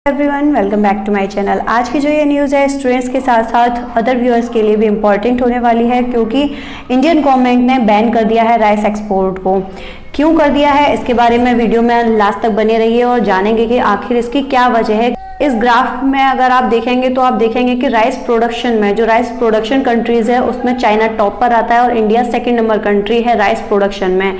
Everyone, welcome back to my channel. आज की जो ये न्यूज़ है स्टूडेंट्स के साथ साथ अदर व्यूअर्स के लिए भी इम्पॉर्टेंट होने वाली है, क्योंकि इंडियन गवर्नमेंट ने बैन कर दिया है राइस एक्सपोर्ट को। क्यों कर दिया है इसके बारे में वीडियो में लास्ट तक बने रहिए और जानेंगे कि आखिर इसकी क्या वजह है। इस ग्राफ में अगर आप देखेंगे तो आप देखेंगे कि राइस प्रोडक्शन में जो राइस प्रोडक्शन कंट्रीज है उसमें चाइना टॉप पर आता है और इंडिया सेकेंड नंबर कंट्री है राइस प्रोडक्शन में।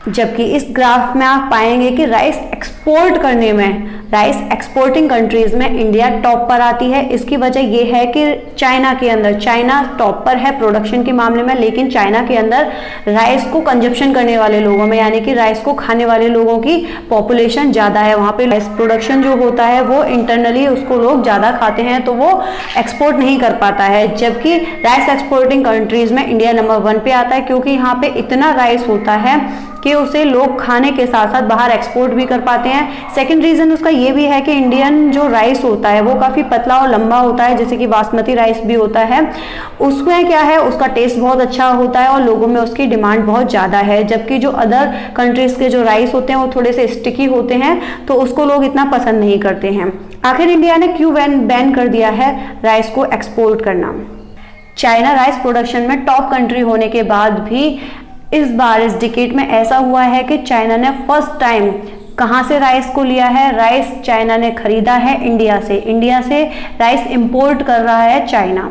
जबकि इस ग्राफ में आप पाएंगे कि राइस एक्सपोर्ट करने में, राइस एक्सपोर्टिंग कंट्रीज में इंडिया टॉप पर आती है। इसकी वजह यह है कि चाइना के अंदर, चाइना टॉप पर है प्रोडक्शन के मामले में, लेकिन चाइना के अंदर राइस को कंजप्शन करने वाले लोगों में, यानी कि राइस को खाने वाले लोगों की पॉपुलेशन ज़्यादा है। वहाँ पे राइस प्रोडक्शन जो होता है वो इंटरनली उसको लोग ज़्यादा खाते हैं, तो वो एक्सपोर्ट नहीं कर पाता है। जबकि राइस एक्सपोर्टिंग कंट्रीज में इंडिया नंबर 1 पे आता है, क्योंकि यहाँ पे इतना राइस होता है कि उसे लोग खाने के साथ साथ बाहर एक्सपोर्ट भी कर पाते हैं। सेकंड रीज़न उसका ये भी है कि इंडियन जो राइस होता है वो काफ़ी पतला और लंबा होता है, जैसे कि बासमती राइस भी होता है। उसमें क्या है, उसका टेस्ट बहुत अच्छा होता है और लोगों में उसकी डिमांड बहुत ज़्यादा है। जबकि जो अदर कंट्रीज़ के जो राइस होते हैं वो थोड़े से स्टिकी होते हैं, तो उसको लोग इतना पसंद नहीं करते हैं। आखिर इंडिया ने क्यों बैन कर दिया है राइस को एक्सपोर्ट करना? चाइना राइस प्रोडक्शन में टॉप कंट्री होने के बाद भी इस बार इस डिकेड में ऐसा हुआ है कि चाइना ने फर्स्ट टाइम कहाँ से राइस को लिया है? राइस चाइना ने खरीदा है इंडिया से। इंडिया से राइस इंपोर्ट कर रहा है चाइना।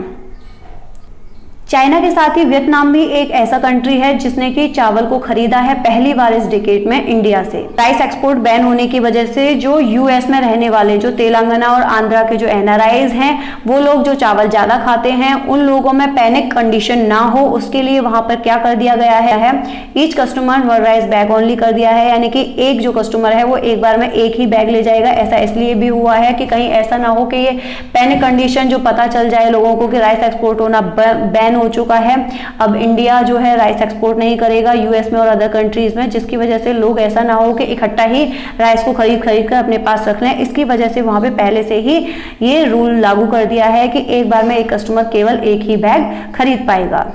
चाइना के साथ ही वियतनाम भी एक ऐसा कंट्री है जिसने कि चावल को खरीदा है पहली बार इस डिकेड में इंडिया से। राइस एक्सपोर्ट बैन होने की वजह से जो यूएस में रहने वाले, जो तेलंगाना और आंध्रा के जो एनआरआईज हैं, वो लोग जो चावल ज़्यादा खाते हैं, उन लोगों में पैनिक कंडीशन ना हो उसके लिए वहाँ पर क्या कर दिया गया है, each customer 1 rice bag only कर दिया है। यानी कि एक जो कस्टमर है वो एक बार में एक ही बैग ले जाएगा। ऐसा इसलिए भी हुआ है कि कहीं ऐसा ना हो कि ये पैनिक कंडीशन जो पता चल जाए लोगों को कि राइस एक्सपोर्ट होना बैन हो चुका है। अब इंडिया जो है राइस एक्सपोर्ट नहीं करेगा यूएस में और अदर कंट्रीज में, जिसकी वजह से लोग ऐसा ना हो कि इकट्ठा ही राइस को खरीद कर अपने पास रख लें। इसकी वजह से वहां पे पहले से ही ये रूल लागू कर दिया है कि एक बार में एक कस्टमर केवल एक ही बैग खरीद पाएगा।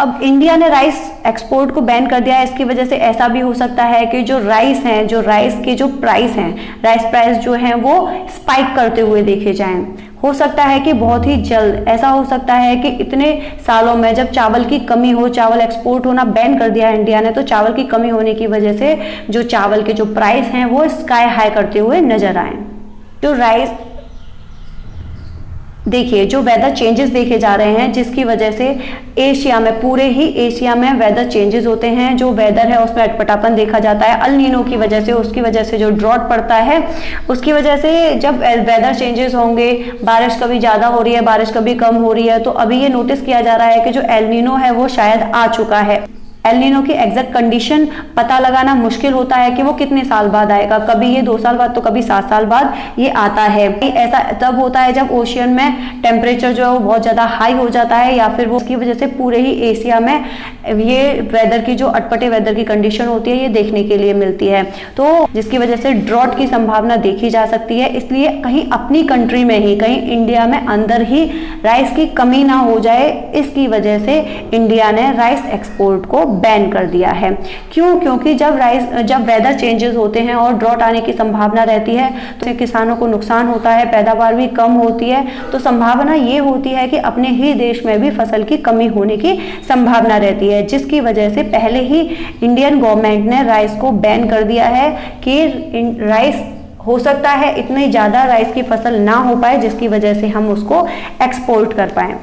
अब इंडिया ने राइस एक्सपोर्ट को बैन कर दिया है। इसकी वजह से ऐसा भी हो सकता है कि जो राइस हैं, जो राइस के जो प्राइस हैं, राइस प्राइस जो हैं वो स्पाइक करते हुए देखे जाएं। हो सकता है कि बहुत ही जल्द ऐसा हो सकता है कि इतने सालों में जब चावल की कमी हो, चावल एक्सपोर्ट होना बैन कर दिया है इंडिया ने, तो चावल की कमी होने की वजह से जो चावल के जो प्राइस हैं वो स्काई हाई करते हुए नजर आए। जो राइस देखिए, जो वेदर चेंजेस देखे जा रहे हैं जिसकी वजह से एशिया में, पूरे ही एशिया में वेदर चेंजेस होते हैं। जो वेदर है उसमें अटपटापन देखा जाता है अल नीनो की वजह से। उसकी वजह से जो ड्रॉट पड़ता है, उसकी वजह से जब वेदर चेंजेस होंगे, बारिश कभी ज़्यादा हो रही है, बारिश कभी कम हो रही है, तो अभी ये नोटिस किया जा रहा है कि जो एल नीनो है वो शायद आ चुका है। एल नीनो की एग्जैक्ट कंडीशन पता लगाना मुश्किल होता है कि वो कितने साल बाद आएगा। कभी ये 2 साल बाद तो कभी 7 साल बाद ये आता है। ऐसा तब होता है जब ओशियन में टेम्परेचर जो है वो बहुत ज़्यादा हाई हो जाता है, या फिर वो उसकी वजह से पूरे ही एशिया में ये वेदर की जो अटपटे वेदर की कंडीशन होती है ये देखने के लिए मिलती है, तो जिसकी वजह से ड्रॉट की संभावना देखी जा सकती है। इसलिए कहीं अपनी कंट्री में ही, कहीं इंडिया में अंदर ही राइस की कमी ना हो जाए, इसकी वजह से इंडिया ने राइस एक्सपोर्ट को बैन कर दिया है। क्यों? क्योंकि जब वेदर चेंजेस होते हैं और ड्रॉट आने की संभावना रहती है तो किसानों को नुकसान होता है, पैदावार भी कम होती है, तो संभावना ये होती है कि अपने ही देश में भी फसल की कमी होने की संभावना रहती है, जिसकी वजह से पहले ही इंडियन गवर्नमेंट ने राइस को बैन कर दिया है कि राइस हो सकता है इतनी ज़्यादा राइस की फसल ना हो पाए जिसकी वजह से हम उसको एक्सपोर्ट कर पाएँ।